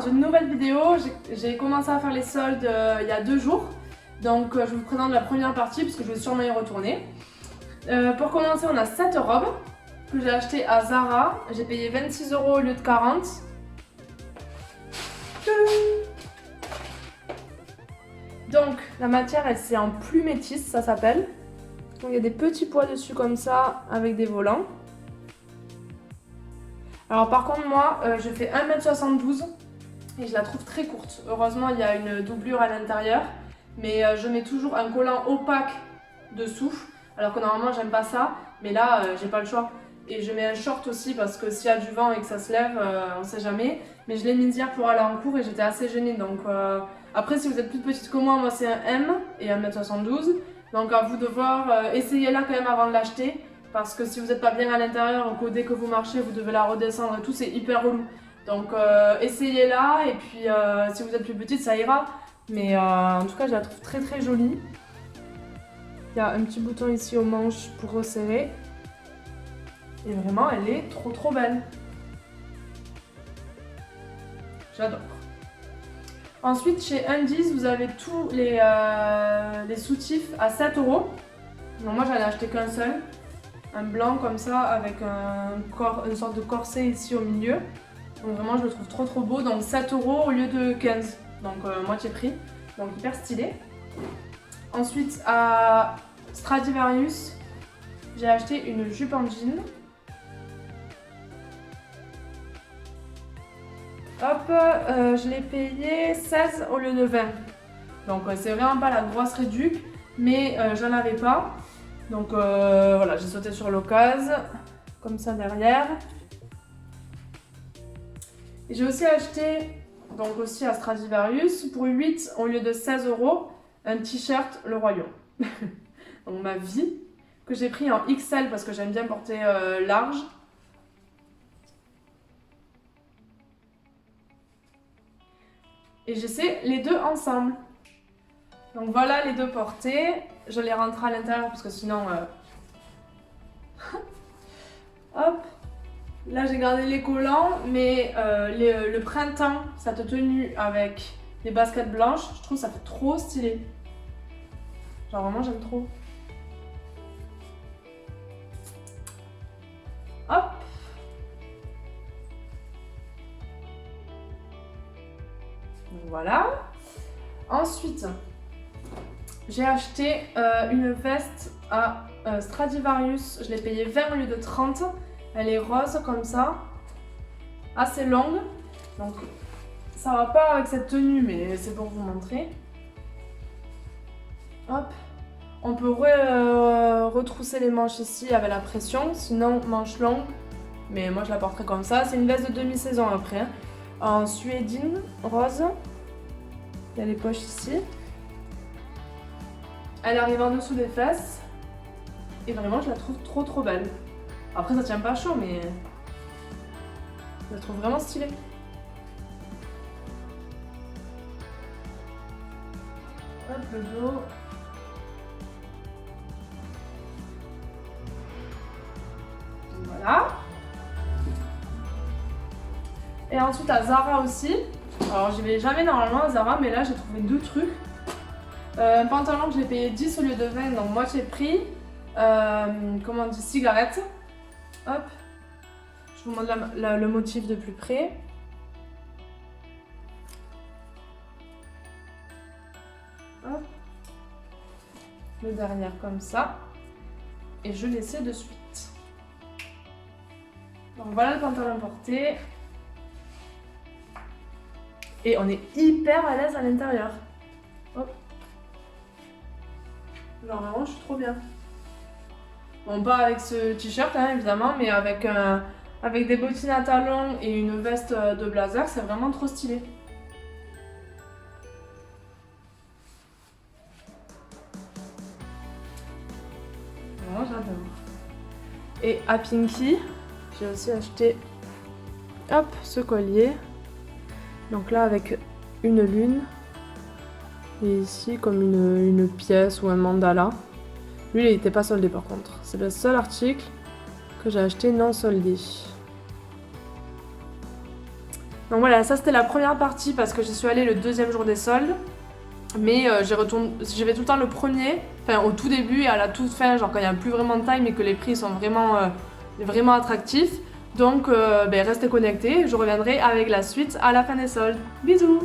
une nouvelle vidéo. J'ai commencé à faire les soldes il y a 2 jours. Donc je vous présente la première partie parce que je vais sûrement y retourner. Pour commencer, on a cette robe que j'ai achetée à Zara. J'ai payé 26 € au lieu de 40. Donc la matière, elle c'est en pluie métisse, ça s'appelle. Donc il y a des petits pois dessus comme ça avec des volants. Alors par contre moi je fais 1m72 et je la trouve très courte. Heureusement il y a une doublure à l'intérieur, mais je mets toujours un collant opaque dessous, alors que normalement j'aime pas ça, mais là j'ai pas le choix. Et je mets un short aussi parce que s'il y a du vent et que ça se lève, on sait jamais. Mais je l'ai mise hier pour aller en cours et j'étais assez gênée. Donc après si vous êtes plus petite que moi c'est un M et 1m72. Donc à vous de voir, essayez-la quand même avant de l'acheter. Parce que si vous n'êtes pas bien à l'intérieur, ou que dès que vous marchez, vous devez la redescendre et tout, c'est hyper relou. Donc essayez-la et puis si vous êtes plus petite, ça ira. Mais en tout cas, je la trouve très très jolie. Il y a un petit bouton ici au manche pour resserrer. Et vraiment, elle est trop trop belle. J'adore. Ensuite, chez Undies, vous avez tous les soutifs à 7 €. Donc moi, j'en ai acheté qu'un seul. Un blanc comme ça avec une sorte de corset ici au milieu. Donc vraiment je le trouve trop trop beau. Donc 7 € au lieu de 15. Donc moitié prix. Donc hyper stylé. Ensuite à Stradivarius, j'ai acheté une jupe en jean. Hop, je l'ai payé 16 au lieu de 20. Donc c'est vraiment pas la grosse réduc, mais j'en avais pas. Donc voilà, j'ai sauté sur l'occasion, comme ça derrière. Et j'ai aussi acheté, donc aussi à Stradivarius, pour 8 au lieu de 16 €, un t-shirt Le Royaume. Donc ma vie, que j'ai pris en XL parce que j'aime bien porter large. Et j'essaie les deux ensemble. Donc voilà les deux portés. Je les rentre à l'intérieur parce que sinon... Hop. Là j'ai gardé les collants, mais le printemps, cette tenue avec les baskets blanches, je trouve ça fait trop stylé. Genre vraiment j'aime trop. Hop. Voilà. Ensuite, j'ai acheté une veste à Stradivarius. Je l'ai payée 20 au lieu de 30. Elle est rose comme ça, assez longue. Donc ça va pas avec cette tenue, mais c'est pour vous montrer. Hop. On peut retrousser les manches ici avec la pression, sinon manche longue. Mais moi je la porterai comme ça. C'est une veste de demi-saison après, hein. En suédine rose. Il y a les poches ici. Elle arrive en dessous des fesses. Et vraiment, je la trouve trop trop belle. Après, ça tient pas chaud, mais je la trouve vraiment stylée. Hop, le dos. Voilà. Et ensuite, à Zara aussi. Alors, j'y vais jamais normalement à Zara, mais là, j'ai trouvé 2 trucs. Un pantalon que j'ai payé 10 au lieu de 20, donc moitié prix. Comment on dit, cigarette. Hop. Je vous montre le motif de plus près. Hop. Le derrière comme ça. Et je l'essaie de suite. Donc voilà le pantalon porté. Et on est hyper à l'aise à l'intérieur. Hop. Genre vraiment, je suis trop bien. Bon, pas avec ce t-shirt, hein, évidemment, mais avec des bottines à talons et une veste de blazer, c'est vraiment trop stylé. Vraiment, j'adore. Et à Pinky, j'ai aussi acheté, hop, ce collier. Donc là, avec une lune. Et ici, comme une pièce ou un mandala. Lui, il n'était pas soldé par contre. C'est le seul article que j'ai acheté non soldé. Donc voilà, ça c'était la première partie parce que j'y suis allée le deuxième jour des soldes. Mais j'y vais tout le temps le premier, enfin au tout début et à la toute fin, genre quand il n'y a plus vraiment de taille mais que les prix sont vraiment attractifs. Donc restez connectés, je reviendrai avec la suite à la fin des soldes. Bisous!